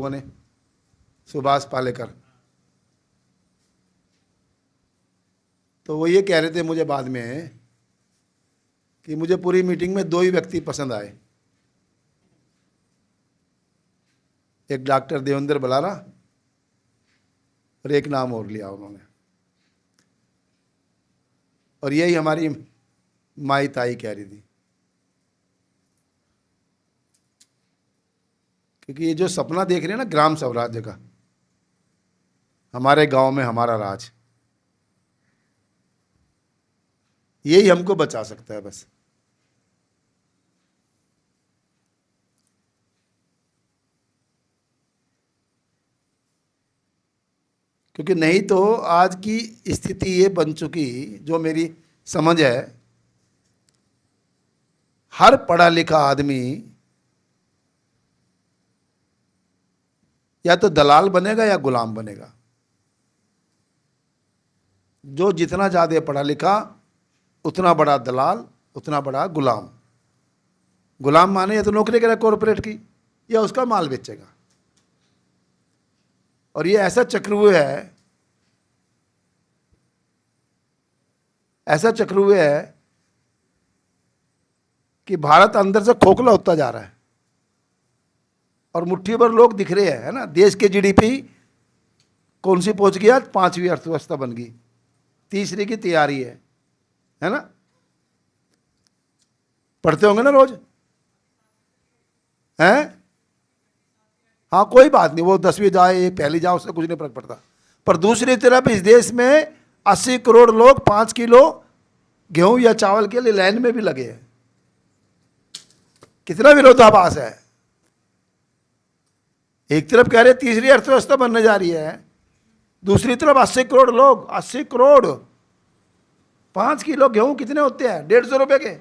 लोगों ने, सुभाष पालेकर, तो वो ये कह रहे थे मुझे बाद में कि मुझे पूरी मीटिंग में दो ही व्यक्ति पसंद आए, एक डॉक्टर देवेंद्र बलारा और एक नाम और लिया उन्होंने, और यही हमारी माई ताई कह रही थी, क्योंकि ये जो सपना देख रहे हैं ना ग्राम स्वराज्य का, हमारे गांव में हमारा राज, यही हमको बचा सकता है बस। क्योंकि नहीं तो आज की स्थिति ये बन चुकी, जो मेरी समझ है, हर पढ़ा लिखा आदमी या तो दलाल बनेगा या गुलाम बनेगा। जो जितना ज्यादा पढ़ा लिखा उतना बड़ा दलाल, उतना बड़ा गुलाम। गुलाम माने या तो नौकरी करेगा कॉरपोरेट की, या उसका माल बेचेगा। और ये ऐसा चक्रव्यूह है, ऐसा चक्रव्यूह है कि भारत अंदर से खोखला होता जा रहा है और मुट्ठी भर लोग दिख रहे हैं, है ना। देश के जीडीपी कौन सी पहुंच गया, 5वीं अर्थव्यवस्था बन गई, 3री की तैयारी है ना। पढ़ते होंगे ना रोज, हैं? हाँ कोई बात नहीं, वो 10वीं जाए पहली जाए उससे कुछ नहीं फर्क पड़ता। पर दूसरी तरफ इस देश में 80 करोड़ लोग 5 किलो गेहूं या चावल के लिए लाइन में भी लगे हैं। कितना विरोधाभास है। एक तरफ कह रहे 3री अर्थव्यवस्था बनने जा रही है, दूसरी तरफ 80 करोड़ लोग, 80 करोड़ 5 किलो गेहूं कितने होते हैं, 150 रुपए के,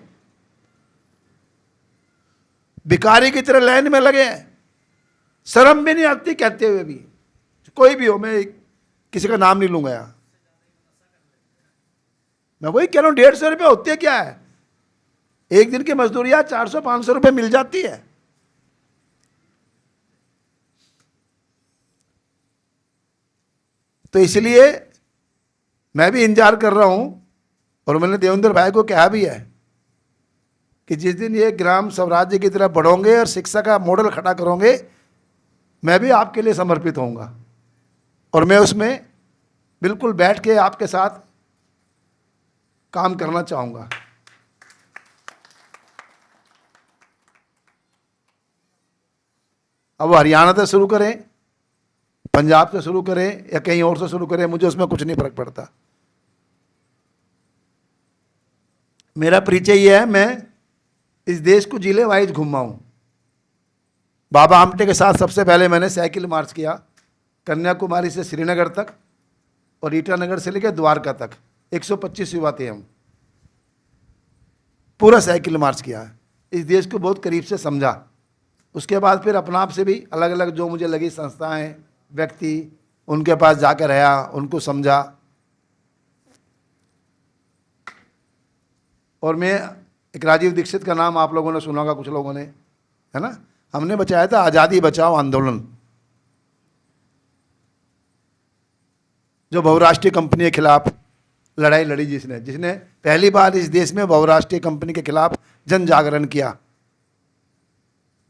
भिखारी की तरह लाइन में लगे हैं। शर्म भी नहीं आती कहते हुए भी, कोई भी हो, मैं किसी का नाम नहीं लूंगा यहां। मैं वही कह रहा हूं, 150 रुपये होते क्या है, एक दिन की मजदूरियां 400-500 रुपये मिल जाती है। तो इसलिए मैं भी इंतजार कर रहा हूं, और मैंने देवेंद्र भाई को कहा भी है कि जिस दिन ये ग्राम स्वराज्य की तरफ बढ़ोगे और शिक्षा का मॉडल खड़ा करोगे, मैं भी आपके लिए समर्पित होऊंगा, और मैं उसमें बिल्कुल बैठ के आपके साथ काम करना चाहूंगा। अब वो हरियाणा से शुरू करें, पंजाब से शुरू करें या कहीं और से शुरू करें, मुझे उसमें कुछ नहीं फर्क पड़ता। मेरा परिचय यह है, मैं इस देश को जिले वाइज घूमा हूं। बाबा आमटे के साथ सबसे पहले मैंने साइकिल मार्च किया, कन्याकुमारी से श्रीनगर तक और ईटानगर से लेकर द्वारका तक, 125 युवा थे हम, पूरा साइकिल मार्च किया। इस देश को बहुत करीब से समझा। उसके बाद फिर अपना आप से भी अलग अलग जो मुझे लगी संस्थाएं, व्यक्ति, उनके पास जाकर रहा, उनको समझा। और मैं एक राजीव दीक्षित का नाम आप लोगों ने सुना होगा, कुछ लोगों ने, है ना। हमने बचाया था आज़ादी बचाओ आंदोलन, जो बहुराष्ट्रीय कंपनी के खिलाफ लड़ाई लड़ी, जिसने पहली बार इस देश में बहुराष्ट्रीय कंपनी के खिलाफ जन जागरण किया।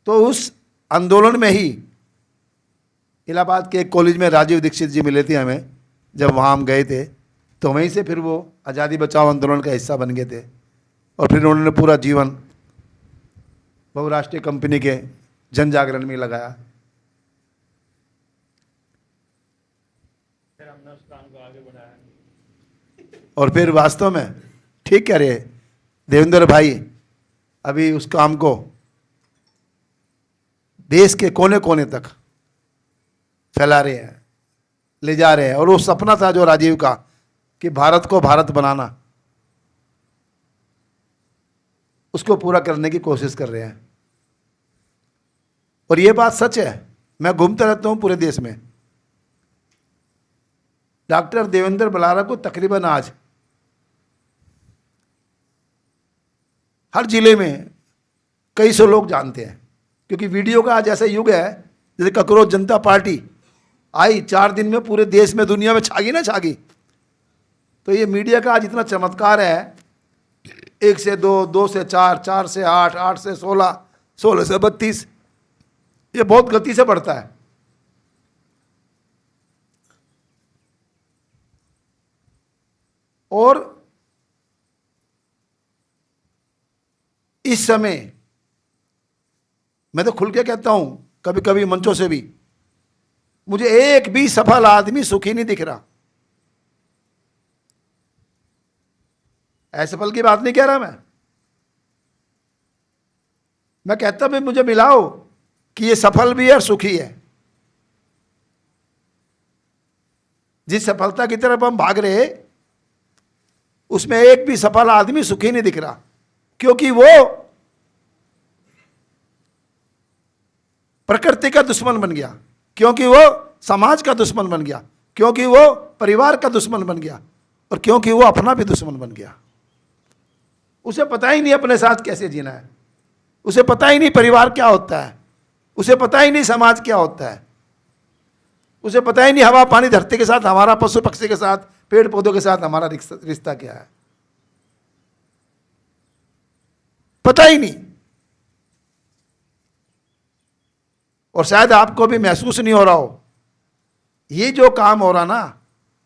तो उस आंदोलन में ही इलाहाबाद के एक कॉलेज में राजीव दीक्षित जी मिले थे हमें, जब वहाँ हम गए थे, तो वहीं से फिर वो आज़ादी बचाओ आंदोलन का हिस्सा बन गए थे। और फिर उन्होंने पूरा जीवन बहुराष्ट्रीय कंपनी के जन जागरण में लगाया। फिर हमने उस काम को आगे बढ़ाया, और फिर वास्तव में ठीक कह रहे देवेंद्र भाई, अभी उस काम को देश के कोने कोने तक फैला रहे हैं, ले जा रहे हैं। और वो सपना था जो राजीव का, कि भारत को भारत बनाना, उसको पूरा करने की कोशिश कर रहे हैं। और ये बात सच है, मैं घूमता रहता हूं पूरे देश में। डॉक्टर देवेंद्र बलारा को तकरीबन आज हर जिले में कई सौ लोग जानते हैं, क्योंकि वीडियो का आज ऐसा युग है जैसे ककरोच जनता पार्टी आई, 4 दिन में पूरे देश में दुनिया में छा गई ना, छा गई। तो ये मीडिया का आज इतना चमत्कार है, 1 से 2, 2 से 4, 4 से 8, 8 से 16, 16 से 32, ये बहुत गति से बढ़ता है। और इस समय मैं तो खुल के कहता हूं, कभी कभी मंचों से भी, मुझे एक भी सफल आदमी सुखी नहीं दिख रहा। असफल की बात नहीं कह रहा मैं कहता भी मुझे मिलाओ कि ये सफल भी है और सुखी है। जिस सफलता की तरफ हम भाग रहे उसमें एक भी सफल आदमी सुखी नहीं दिख रहा, क्योंकि वो प्रकृति का दुश्मन बन गया, क्योंकि वो समाज का दुश्मन बन गया, क्योंकि वो परिवार का दुश्मन बन गया, और क्योंकि वो अपना भी दुश्मन बन गया। उसे पता ही नहीं अपने साथ कैसे जीना है, उसे पता ही नहीं परिवार क्या होता है, उसे पता ही नहीं समाज क्या होता है, उसे पता ही नहीं हवा पानी धरती के साथ हमारा, पशु पक्षी के साथ, पेड़ पौधों के साथ हमारा रिश्ता क्या है, पता ही नहीं। और शायद आपको भी महसूस नहीं हो रहा हो, ये जो काम हो रहा ना,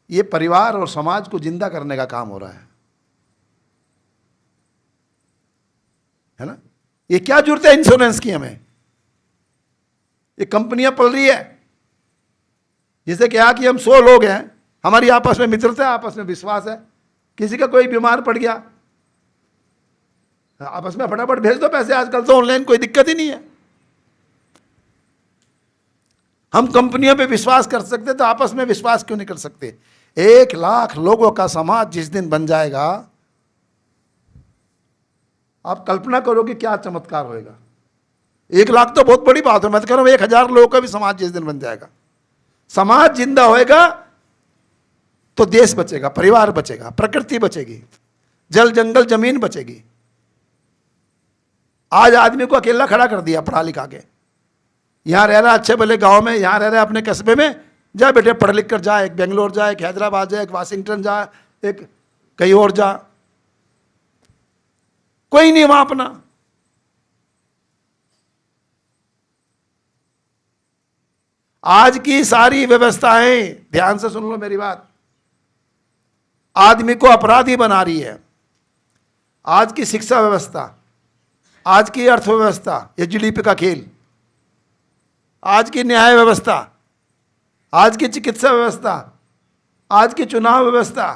ये परिवार और समाज को जिंदा करने का काम हो रहा है ना। ये क्या जरूरत है इंश्योरेंस की हमें? ये कंपनियां पल रही है, जैसे क्या कि हम 100 लोग हैं, हमारी आपस में मित्रता है, आपस में विश्वास है, किसी का कोई बीमार पड़ गया आपस में फटाफट भेज दो पैसे, आजकल तो ऑनलाइन कोई दिक्कत ही नहीं है। हम कंपनियों पे विश्वास कर सकते तो आपस में विश्वास क्यों नहीं कर सकते? 1 लाख लोगों का समाज जिस दिन बन जाएगा, आप कल्पना करो कि क्या चमत्कार होएगा। 1 लाख तो बहुत बड़ी बात है, मैं तो कह रहा हूं 1000 लोगों का भी समाज जिस दिन बन जाएगा, समाज जिंदा होएगा तो देश बचेगा, परिवार बचेगा, प्रकृति बचेगी, जल जंगल जमीन बचेगी। आज आदमी को अकेला खड़ा कर दिया पढ़ा लिखा के, यहां रह रहा अच्छे भले गांव में, यहां रह रहा अपने कस्बे में, जा बेटे पढ़ लिख कर जा, एक बेंगलोर जा, एक हैदराबाद जा, एक वाशिंगटन जा, एक कहीं और जा, कोई नहीं वहां अपना। आज की सारी व्यवस्थाएं, ध्यान से सुन लो मेरी बात, आदमी को अपराधी बना रही है। आज की शिक्षा व्यवस्था, आज की अर्थव्यवस्था, ये जीडीपी का खेल, आज की न्याय व्यवस्था, आज की चिकित्सा व्यवस्था, आज की चुनाव व्यवस्था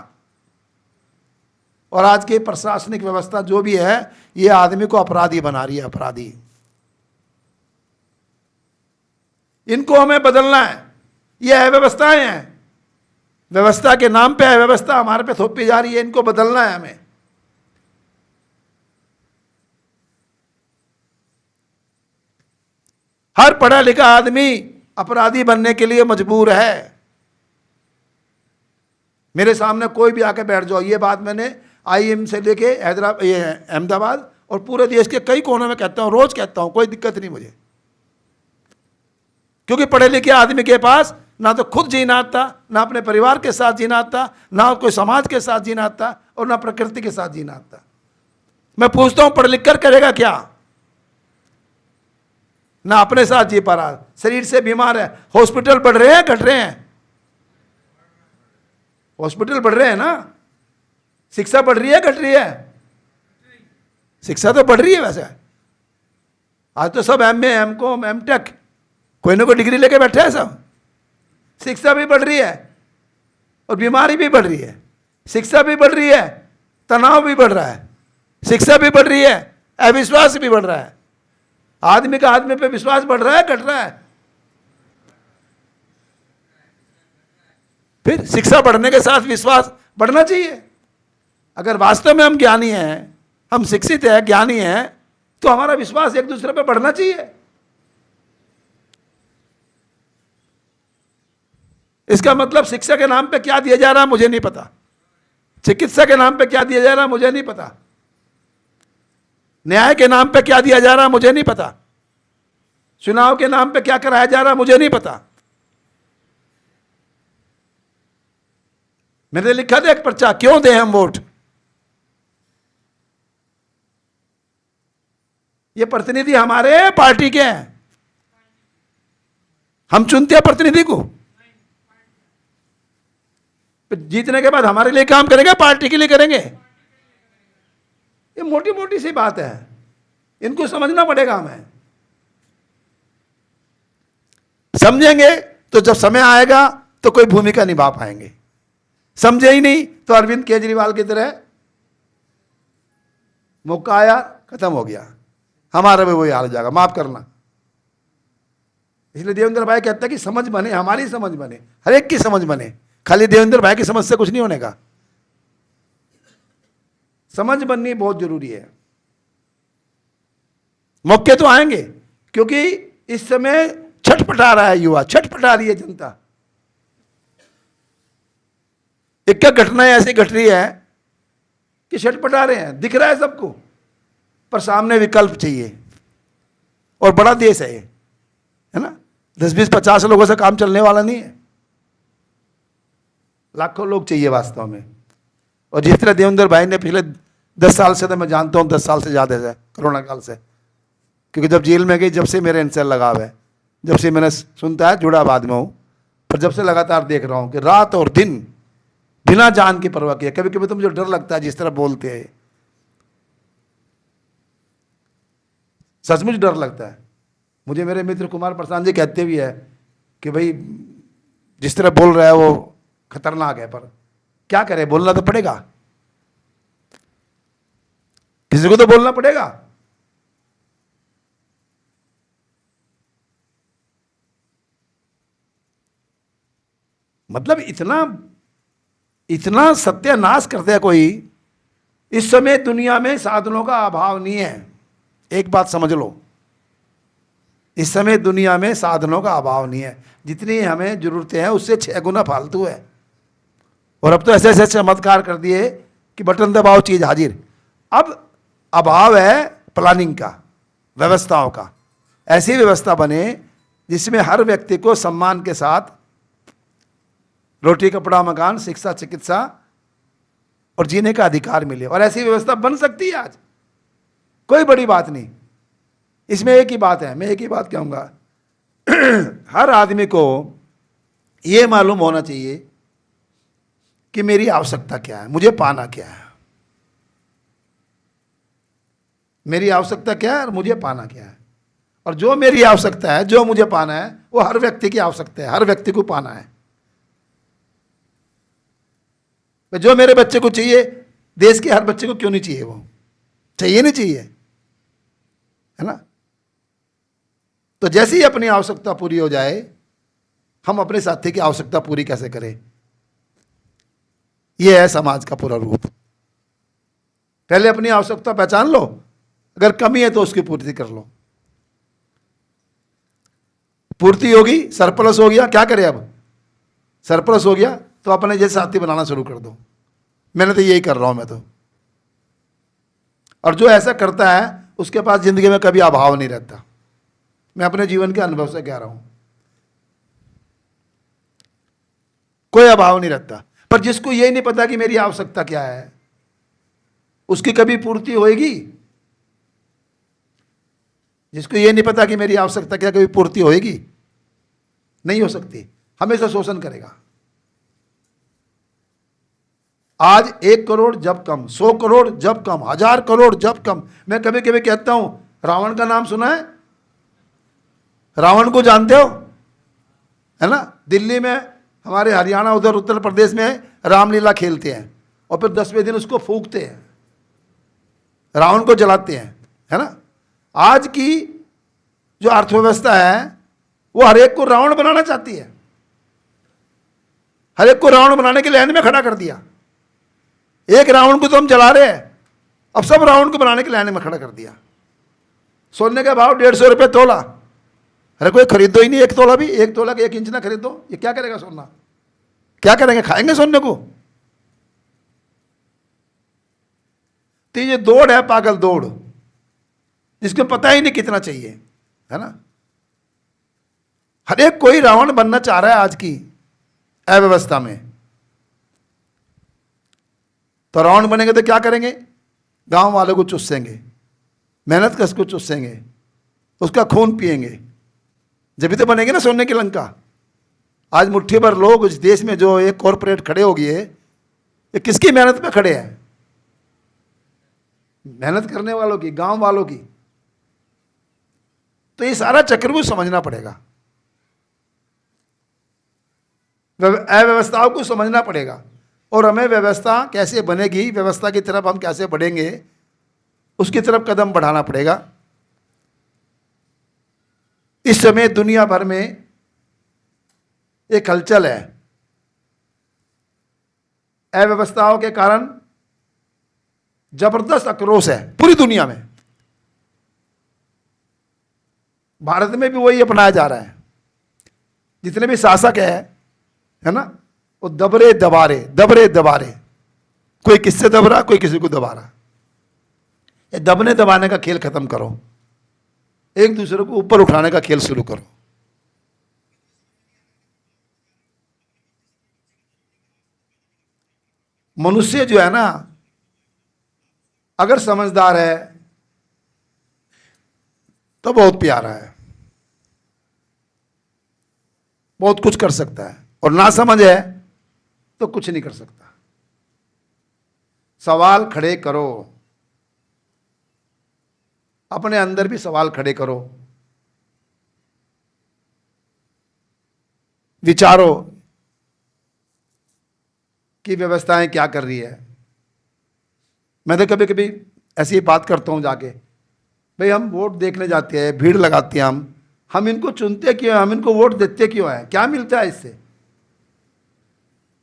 और आज की प्रशासनिक व्यवस्था जो भी है, ये आदमी को अपराधी बना रही है, अपराधी। इनको हमें बदलना है। ये अव्यवस्थाएं हैं, व्यवस्था के नाम पे अव्यवस्था हमारे पे थोपी जा रही है, इनको बदलना है हमें। हर पढ़ा लिखा आदमी अपराधी बनने के लिए मजबूर है। मेरे सामने कोई भी आके बैठ जाओ, ये बात मैंने आईएम से लेके हैदराबाद, ये अहमदाबाद और पूरे देश के कई कोनों में कहता हूं, रोज कहता हूं, कोई दिक्कत नहीं मुझे। क्योंकि पढ़े लिखे आदमी के पास ना तो खुद जीना आता, ना अपने परिवार के साथ जीना आता, ना कोई समाज के साथ जीना आता और ना प्रकृति के साथ जीना आता। मैं पूछता हूं पढ़ लिख कर करेगा क्या? ना अपने साथ जी पा रहा, शरीर से बीमार है। हॉस्पिटल बढ़ रहे हैं घट रहे हैं? हॉस्पिटल बढ़ रहे हैं ना। शिक्षा बढ़ रही है घट रही है? शिक्षा तो बढ़ रही है। वैसे आज तो सब एमए, एमकॉम, एमटेक, कोई ना कोई डिग्री लेके बैठे हैं सब। शिक्षा भी बढ़ रही है और बीमारी भी बढ़ रही है। शिक्षा भी बढ़ रही है, तनाव भी बढ़ रहा है। शिक्षा भी बढ़ रही है, अविश्वास भी बढ़ रहा है। आदमी का आदमी पे विश्वास बढ़ रहा है घट रहा है? फिर शिक्षा बढ़ने के साथ विश्वास बढ़ना चाहिए। अगर वास्तव में हम ज्ञानी हैं, हम शिक्षित हैं, ज्ञानी हैं, तो हमारा विश्वास एक दूसरे पे बढ़ना चाहिए। इसका मतलब शिक्षा के नाम पे क्या दिया जा रहा है मुझे नहीं पता, चिकित्सा के नाम पे क्या दिया जा रहा है मुझे नहीं पता, न्याय के नाम पे क्या दिया जा रहा है मुझे नहीं पता। चुनाव के नाम पे क्या कराया जा रहा है मुझे नहीं पता। मैंने लिखा था एक पर्चा, क्यों दें हम वोट। ये प्रतिनिधि हमारे पार्टी के हैं, हम चुनते हैं प्रतिनिधि को, जीतने के बाद हमारे लिए काम करेंगे, पार्टी के लिए करेंगे। ये मोटी मोटी सी बात है, इनको समझना पड़ेगा हमें। समझेंगे तो जब समय आएगा तो कोई भूमिका निभा पाएंगे, समझे ही नहीं तो अरविंद केजरीवाल की तरह मौका आया खत्म हो गया, हमारा भी वही हाल हो जाएगा, माफ करना। इसलिए देवेंद्र भाई कहता है कि समझ बने, हमारी समझ बने, हर एक की समझ बने, खाली देवेंद्र भाई की समझ से कुछ नहीं होने का, समझ बननी बहुत जरूरी है। मौके तो आएंगे, क्योंकि इस समय छटपटा रहा है युवा, छटपटा रही है जनता। एक घटनाएं ऐसी घट रही है कि छटपटा रहे हैं, दिख रहा है सबको, पर सामने विकल्प चाहिए। और बड़ा देश है ये, है ना, 10-20-50 लोगों से काम चलने वाला नहीं है, लाखों लोग चाहिए वास्तव में। और जिस तरह देवेंद्र भाई ने पिछले 10 साल से, तो मैं जानता हूँ 10 साल से ज़्यादा से, कोरोना काल से, क्योंकि जब जेल में गई जब से मेरे इनसे लगाव है, जब से मैंने सुनता है, जुड़ाबाद में हूँ, पर जब से लगातार देख रहा हूँ कि रात और दिन बिना जान की परवाह किए। कभी कभी तो मुझे डर लगता है जिस तरह बोलते हैं, सचमुच डर लगता है मुझे। मेरे मित्र कुमार प्रशांत जी कहते भी है कि भाई जिस तरह बोल रहा है वो खतरनाक है, पर क्या करे, बोलना तो पड़ेगा, किसी को तो बोलना पड़ेगा। मतलब इतना इतना सत्यानाश करते हैं कोई। इस समय दुनिया में साधनों का अभाव नहीं है, एक बात समझ लो, इस समय दुनिया में साधनों का अभाव नहीं है, जितनी हमें जरूरतें हैं उससे 6 गुना फालतू है। और अब तो ऐसे ऐसे चमत्कार कर दिए कि बटन दबाओ चीज हाजिर। अब अभाव है प्लानिंग का, व्यवस्थाओं का। ऐसी व्यवस्था बने जिसमें हर व्यक्ति को सम्मान के साथ रोटी कपड़ा मकान शिक्षा चिकित्सा और जीने का अधिकार मिले। और ऐसी व्यवस्था बन सकती है आज, कोई बड़ी बात नहीं। इसमें एक ही बात है, मैं एक ही बात कहूँगा, हर आदमी को ये मालूम होना चाहिए कि मेरी आवश्यकता क्या है, मुझे पाना क्या है। मेरी आवश्यकता क्या है और मुझे पाना क्या है। और जो मेरी आवश्यकता है, जो मुझे पाना है, वो हर व्यक्ति की आवश्यकता है, हर व्यक्ति को पाना है। जो मेरे बच्चे को चाहिए, देश के हर बच्चे को क्यों नहीं चाहिए, वो चाहिए नहीं चाहिए, है ना। तो जैसे ही अपनी आवश्यकता पूरी हो जाए, हम अपने साथी की आवश्यकता पूरी कैसे करें, यह है समाज का पूरा रूप। पहले अपनी आवश्यकता पहचान लो, अगर कमी है तो उसकी पूर्ति कर लो। पूर्ति होगी, सरप्लस हो गया, क्या करें अब, सरप्लस हो गया तो अपने जैसे साथी बनाना शुरू कर दो। मैंने तो यही कर रहा हूं मैं तो। और जो ऐसा करता है उसके पास जिंदगी में कभी अभाव नहीं रहता। मैं अपने जीवन के अनुभव से कह रहा हूं, कोई अभाव नहीं रहता। पर जिसको यही नहीं पता कि मेरी आवश्यकता क्या है, उसकी कभी पूर्ति होएगी? जिसको ये नहीं पता कि मेरी आवश्यकता क्या, कभी पूर्ति होएगी? नहीं हो सकती, हमेशा शोषण करेगा। आज 1 करोड़ जब कम, 100 करोड़ जब कम, 1000 करोड़ जब कम। मैं कभी कभी कहता हूं, रावण का नाम सुना है? रावण को जानते हो, है ना। दिल्ली में, हमारे हरियाणा, उधर उत्तर प्रदेश में रामलीला खेलते हैं और फिर 10वें दिन उसको फूंकते हैं, रावण को जलाते हैं, है ना। आज की जो अर्थव्यवस्था है वो हर एक को रावण बनाना चाहती है, हर एक को रावण बनाने के लाइन में खड़ा कर दिया। एक रावण को तो हम जला रहे हैं, अब सब रावण को बनाने के लाइन में खड़ा कर दिया। सोने का भाव 150 रुपये तोला, अरे कोई खरीदो ही नहीं 1 तोला भी, 1 तोला का 1 इंच ना खरीदो। ये क्या करेगा सोना, क्या करेंगे, खाएंगे सोने को? तो ये दौड़ है, पागल दौड़, जिसको पता ही नहीं कितना चाहिए, है ना। हर एक कोई रावण बनना चाह रहा है आज की अव्यवस्था में। तो रावण बनेंगे तो क्या करेंगे? गांव वालों को चुस्सेंगे, मेहनत कश को चुस्सेंगे, उसका खून पिएंगे, जब भी तो बनेंगे ना सोने की लंका। आज मुट्ठी भर लोग इस देश में जो एक कॉरपोरेट खड़े हो गए, ये किसकी मेहनत पे खड़े हैं? मेहनत करने वालों की, गांव वालों की। तो ये सारा चक्र को समझना पड़ेगा, अव्यवस्थाओं को समझना पड़ेगा, और हमें व्यवस्था कैसे बनेगी, व्यवस्था की तरफ हम कैसे बढ़ेंगे, उसकी तरफ कदम बढ़ाना पड़ेगा। इस समय दुनिया भर में एक हलचल है, अव्यवस्थाओं के कारण जबरदस्त आक्रोश है पूरी दुनिया में। भारत में भी वही अपनाया जा रहा है। जितने भी शासक है ना, वो दबरे दबारे, दबरे दबारे, कोई किससे दब रहा, कोई किसी को दबा रहा। ये दबने दबाने का खेल खत्म करो, एक दूसरे को ऊपर उठाने का खेल शुरू करो। मनुष्य जो है ना, अगर समझदार है तो बहुत प्यारा है, बहुत कुछ कर सकता है, और ना समझ है तो कुछ नहीं कर सकता। सवाल खड़े करो, अपने अंदर भी सवाल खड़े करो, विचारो कि व्यवस्थाएं क्या कर रही है। मैं तो कभी कभी ऐसी बात करता हूं जाके, भाई हम वोट देखने जाते हैं, भीड़ लगाते हैं, हम इनको चुनते क्यों हैं, हम इनको वोट देते क्यों हैं, क्या मिलता है इससे?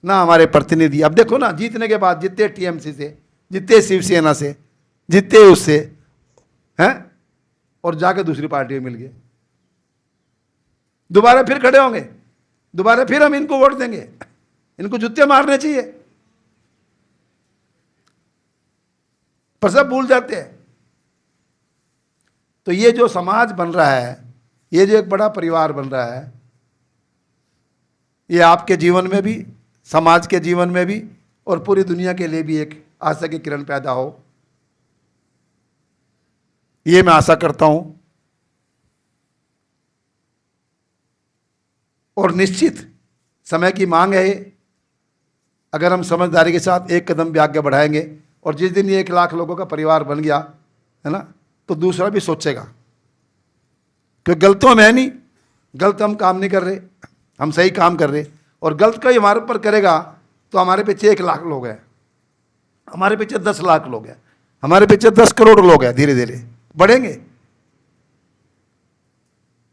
ना हमारे प्रतिनिधि, अब देखो ना, जीतने के बाद जितने टीएमसी से, जितने शिवसेना से, जितने उससे हैं, और जाके दूसरी पार्टी में मिल गए, दोबारा फिर खड़े होंगे, दोबारा फिर हम इनको वोट देंगे। इनको जूते मारने चाहिए, पर सब भूल जाते हैं। तो ये जो समाज बन रहा है, ये जो एक बड़ा परिवार बन रहा है, ये आपके जीवन में भी, समाज के जीवन में भी, और पूरी दुनिया के लिए भी एक आशा की किरण पैदा हो, ये मैं आशा करता हूं। और निश्चित समय की मांग है, अगर हम समझदारी के साथ एक कदम भी आगे बढ़ाएंगे, और जिस दिन ये 1 लाख लोगों का परिवार बन गया है ना, तो दूसरा भी सोचेगा, क्योंकि गलत तो हम है नहीं, गलत हम काम नहीं कर रहे, हम सही काम कर रहे। और गलत का हमारे ऊपर करेगा तो हमारे पीछे 1 लाख लोग हैं, हमारे पीछे 10 लाख लोग हैं, हमारे पीछे 10 करोड़ लोग हैं, धीरे धीरे बढ़ेंगे।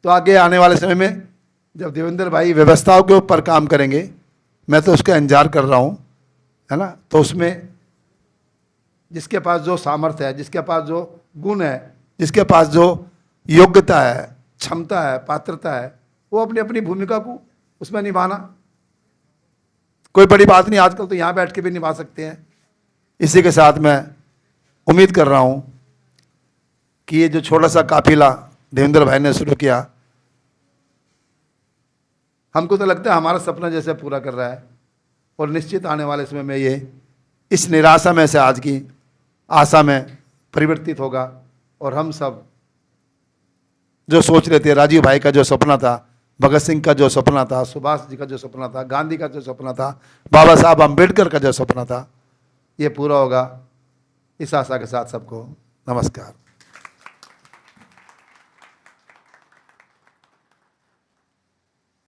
तो आगे आने वाले समय में जब देवेंद्र भाई व्यवस्थाओं के ऊपर काम करेंगे, मैं तो उसका इंतजार कर रहा हूँ, है ना, तो उसमें जिसके पास जो सामर्थ्य है, जिसके पास जो गुण है, जिसके पास जो योग्यता है, क्षमता है, पात्रता है, वो अपनी अपनी भूमिका को उसमें निभाना कोई बड़ी बात नहीं, आजकल तो यहाँ बैठ के भी निभा सकते हैं। इसी के साथ मैं उम्मीद कर रहा हूँ कि ये जो छोटा सा काफिला देवेंद्र भाई ने शुरू किया, हमको तो लगता है हमारा सपना जैसे पूरा कर रहा है, और निश्चित आने वाले समय में ये इस निराशा में से आज की आशा में परिवर्तित होगा, और हम सब जो सोच रहे थे, राजीव भाई का जो सपना था, भगत सिंह का जो सपना था, सुभाष जी का जो सपना था, गांधी का जो सपना था, बाबा साहब अम्बेडकर का जो सपना था, ये पूरा होगा। इस आशा के साथ सबको नमस्कार।